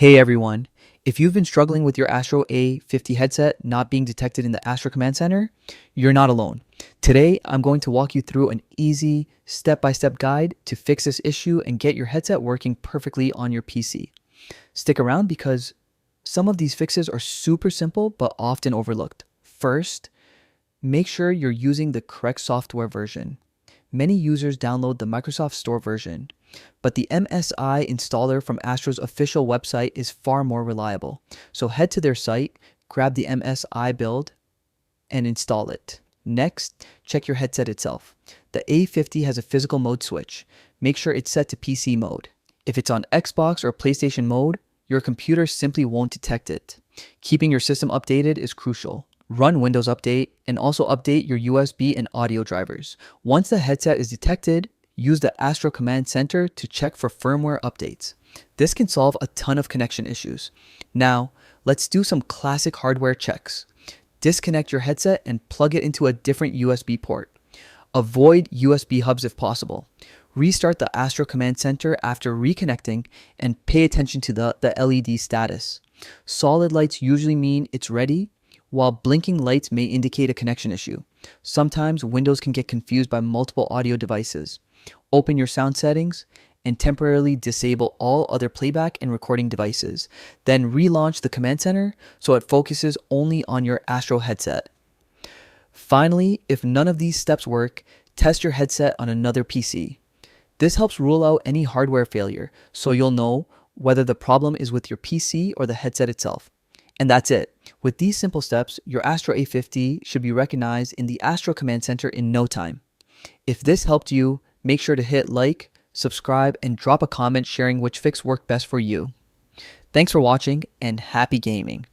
Hey everyone, if you've been struggling with your Astro A50 headset not being detected in the Astro Command Center, you're not alone. Today, I'm going to walk you through an easy step-by-step guide to fix this issue and get your headset working perfectly on your PC. Stick around because some of these fixes are super simple but often overlooked. First, make sure you're using the correct software version. Many users download the Microsoft Store version, but the MSI installer from Astro's official website is far more reliable. So head to their site, grab the MSI build, and install it. Next, check your headset itself. The A50 has a physical mode switch. Make sure it's set to PC mode. If it's on Xbox or PlayStation mode, your computer simply won't detect it. Keeping your system updated is crucial. Run Windows Update and also update your USB and audio drivers. Once the headset is detected, use the Astro Command Center to check for firmware updates. This can solve a ton of connection issues. Now, let's do some classic hardware checks. Disconnect your headset and plug it into a different USB port. Avoid USB hubs if possible. Restart the Astro Command Center after reconnecting and pay attention to the LED status. Solid lights usually mean it's ready, while blinking lights may indicate a connection issue. Sometimes Windows can get confused by multiple audio devices. Open your sound settings and temporarily disable all other playback and recording devices. Then relaunch the Command Center so it focuses only on your Astro headset. Finally, if none of these steps work, test your headset on another PC. This helps rule out any hardware failure, so you'll know whether the problem is with your PC or the headset itself. And that's it. With these simple steps, your Astro A50 should be recognized in the Astro Command Center in no time. If this helped you, make sure to hit like, subscribe, and drop a comment sharing which fix worked best for you. Thanks for watching and happy gaming.